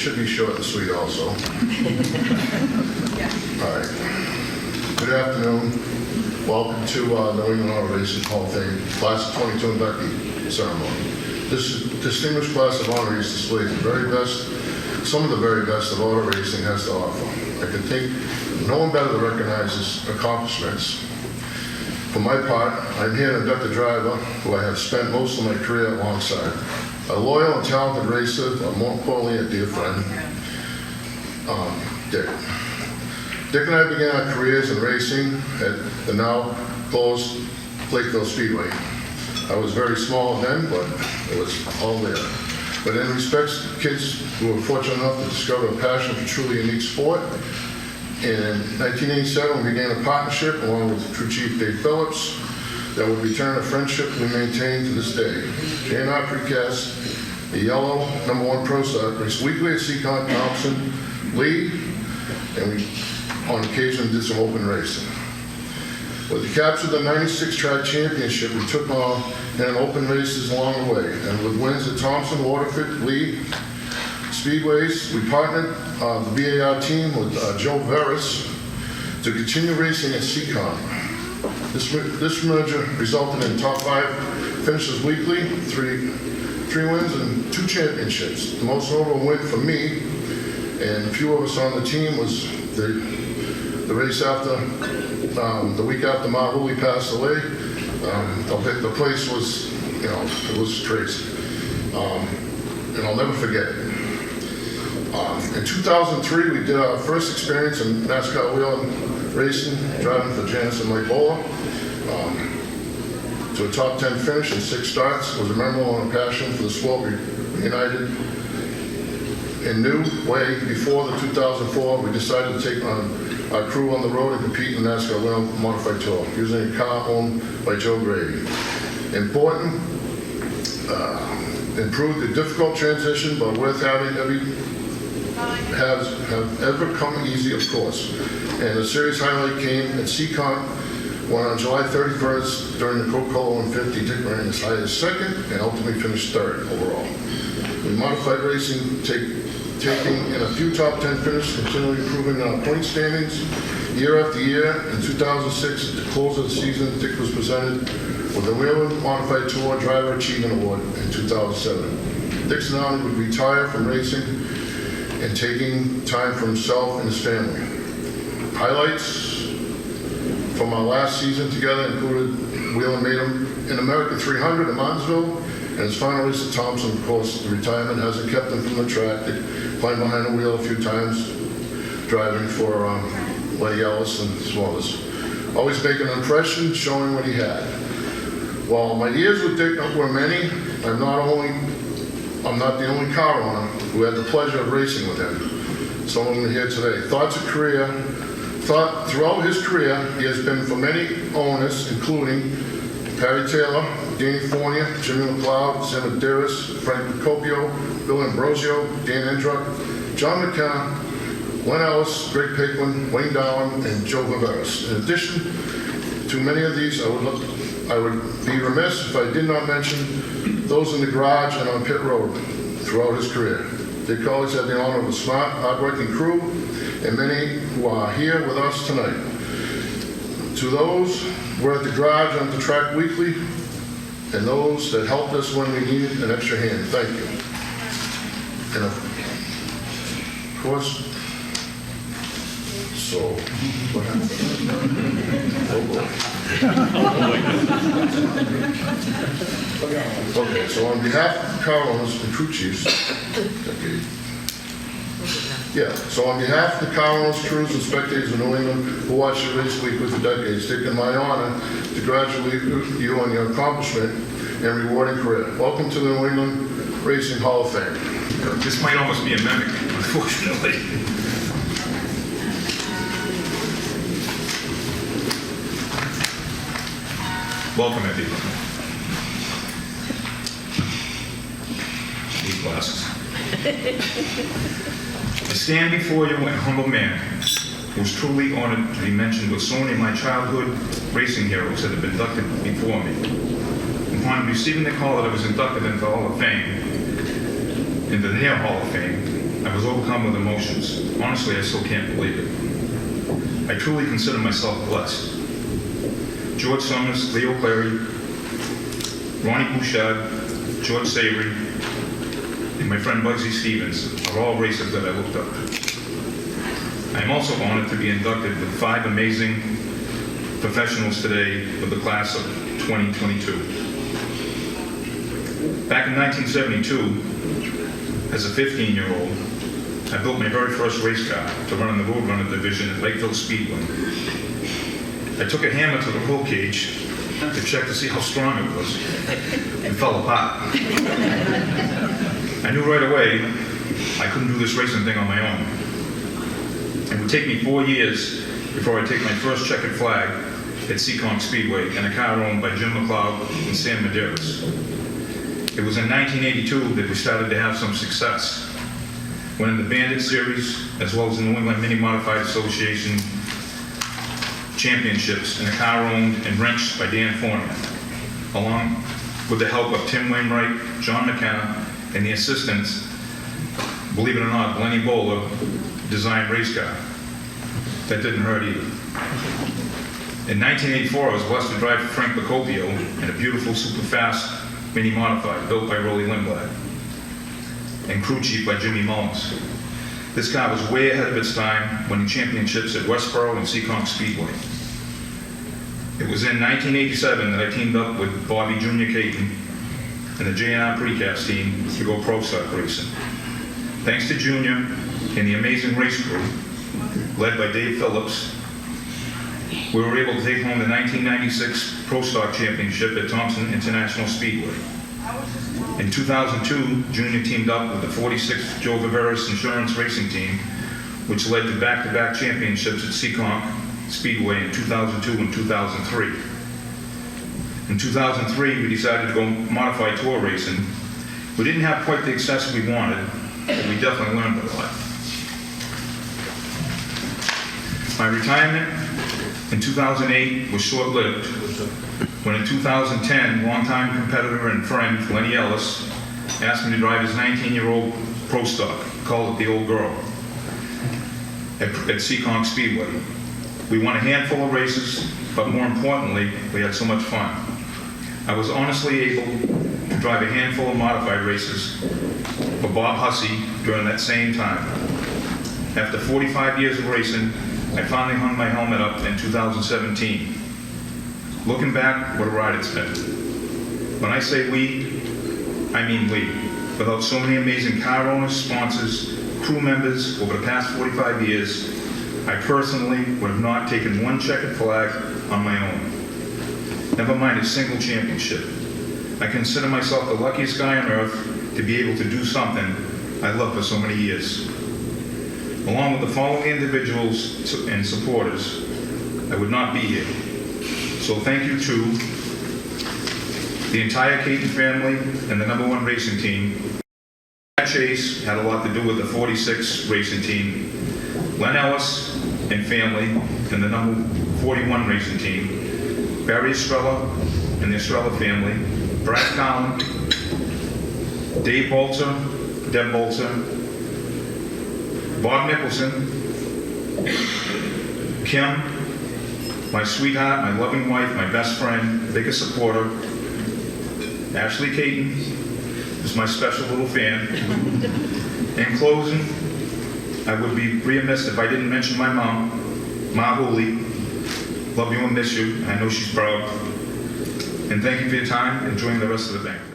should be short and sweet also. All right. Good afternoon. Welcome to New England Auto Racing Hall of Fame Class of 22 inductee ceremony. This distinguished class of honorees displays the very best, some of the very best that auto racing has to offer. I can think no one better to recognize his accomplishments. For my part, I'm here to induct a driver who I have spent most of my career alongside. A loyal and talented racer, but more importantly, a dear friend, Dick. Dick and I began our careers in racing at the now closed Lakeville Speedway. I was very small then, but it was all there. But in respects to kids who were fortunate enough to discover a passion for truly unique sport, in 1987 we began a partnership along with crew chief Dave Phillips that would return a friendship we maintain to this day. J&R Precast, the yellow #1 Pro Stock, raced weekly at Seacon, Thompson, Lee, and we on occasion did some open racing. With the capture of the '96 track championship, we took on in open races along the way, and with wins at Thompson, Waterford, Lee, Speedways, we partnered the VAR team with Joe Veras to continue racing at Seacon. This merger resulted in top 5 finishes weekly, three wins and 2 championships. The most notable win for me and a few of us on the team was the race after the week after Houlihan passed away. The place was, it was crazy, and I'll never forget it. In 2003, we did our first experience in NASCAR wheel racing, driving for Janice and Mike Bowler, to a top 10 finish in 6 starts. It was a memorable and a passion for the sport we united. In new way, before the 2004, we decided to take on our crew on the road and compete in the NASCAR Wheel Modified Tour, using a car owned by Joe Grady. Important, improved the difficult transition, but worth having have ever come easy, of course. And the series highlight came at Seacon when on July 31st, during the Coca-Cola 150, Dick ran as high as 2nd and ultimately finished 3rd overall. We modified racing, taking in a few top 10 finishes, continually improving our point standings year after year. In 2006, at the close of the season, Dick was presented with the Wheel Modified Tour Driver Achievement Award in 2007. Dick's now would retire from racing and taking time for himself and his family. Highlights from our last season together included Wheel and Made in America 300 at Martinsville, and his final race at Thompson. Of course, the retirement hasn't kept him from the track. He climbed behind the wheel a few times, driving for Lenny Ellis and as well as always making an impression, showing what he had. While my years with Dick were many, I'm not the only car owner who had the pleasure of racing with him. Some of them are here today. Throughout his career, he has been for many owners, including Harry Taylor, Danny Fournier, Jimmy McLeod, Sam Medeiros, Frank Procopio, Bill Ambrosio, Dan Endruck, John McKenna, Len Ellis, Greg Pickman, Wayne Dowling, and Joe Viveris. In addition to many of these, I would be remiss if I did not mention those in the garage and on pit road throughout his career. Dick always had the honor of a smart, hard-working crew, and many who are here with us tonight. To those who were at the garage and at the track weekly, and those that helped us when we needed an extra hand, thank you. And of course, so, what happened? Oh boy. Okay, so on behalf of the car owners and crew chiefs, on behalf of the car owners, crews, and spectators of New England who watched the race weekly for decades, it's taken my honor to congratulate you on your accomplishment and rewarding career. Welcome to the New England Racing Hall of Fame. This might almost be a mimic, unfortunately. Welcome, everyone. These glasses. I stand before you a humble man who was truly honored to be mentioned with so many of my childhood racing heroes that have been inducted before me. Upon receiving the call that I was inducted into the Hall of Fame, into their Hall of Fame, I was overcome with emotions. Honestly, I still can't believe it. I truly consider myself blessed. George Summers, Leo Clary, Ronnie Bouchard, George Savory, and my friend Bugsy Stevens are all racers that I looked up to. I am also honored to be inducted with 5 amazing professionals today with the class of 2022. Back in 1972, as a 15-year-old, I built my very first race car to run in the Road Runner division at Lakeville Speedway. I took a hammer to the roll cage to check to see how strong it was. It fell apart. I knew right away I couldn't do this racing thing on my own. It would take me 4 years before I take my first checkered flag at Seekonk Speedway in a car owned by Jim McLeod and Sam Medeiros. It was in 1982 that we started to have some success. Winning the Bandit Series, as well as the New England Mini Modified Association championships in a car owned and wrenched by Dan Fournier, along with the help of Tim Wainwright, John McKenna, and the assistants, believe it or not, Lenny Bowler designed race car. That didn't hurt either. In 1984, I was blessed to drive Frank Bacopio in a beautiful, super fast Mini Modified built by Rolly Lindblad and crew chief by Jimmy Mullins. This car was way ahead of its time, winning championships at Westboro and Seekonk Speedway. It was in 1987 that I teamed up with Bobby Jr. Caton and the JNR Precast team to go pro stock racing. Thanks to Junior and the amazing race crew, led by Dave Phillips, we were able to take home the 1996 Pro Stock Championship at Thompson International Speedway. In 2002, Junior teamed up with the 46th Joe Viveris Insurance Racing Team, which led to back-to-back championships at Seekonk Speedway in 2002 and 2003. In 2003, we decided to go modified tour racing. We didn't have quite the success we wanted, but we definitely learned a lot. My retirement in 2008 was short-lived, when in 2010, longtime competitor and friend Lenny Ellis asked me to drive his 19-year-old Pro Stock, called it the Old Girl, at Seekonk Speedway. We won a handful of races, but more importantly, we had so much fun. I was honestly able to drive a handful of modified races for Bob Hussey during that same time. After 45 years of racing, I finally hung my helmet up in 2017. Looking back, what a ride it's been. When I say we, I mean we. Without so many amazing car owners, sponsors, crew members over the past 45 years, I personally would have not taken one checkered flag on my own. Never mind a single championship. I consider myself the luckiest guy on earth to be able to do something I loved for so many years. Along with the following individuals and supporters, I would not be here. So thank you to the entire Caton family and the #1 racing team. Matt Chase had a lot to do with the 46 racing team. Len Ellis and family and the #41 racing team. Barry Estrella and the Estrella family. Brad Collin, Dave Bolter, Deb Bolter, Bob Nicholson, Kim, my sweetheart, my loving wife, my best friend, biggest supporter, Ashley Caton is my special little fan. In closing, I would be remiss if I didn't mention my mom, Ma Hooley. Love you and miss you. I know she's proud. And thank you for your time. Enjoying the rest of the banquet.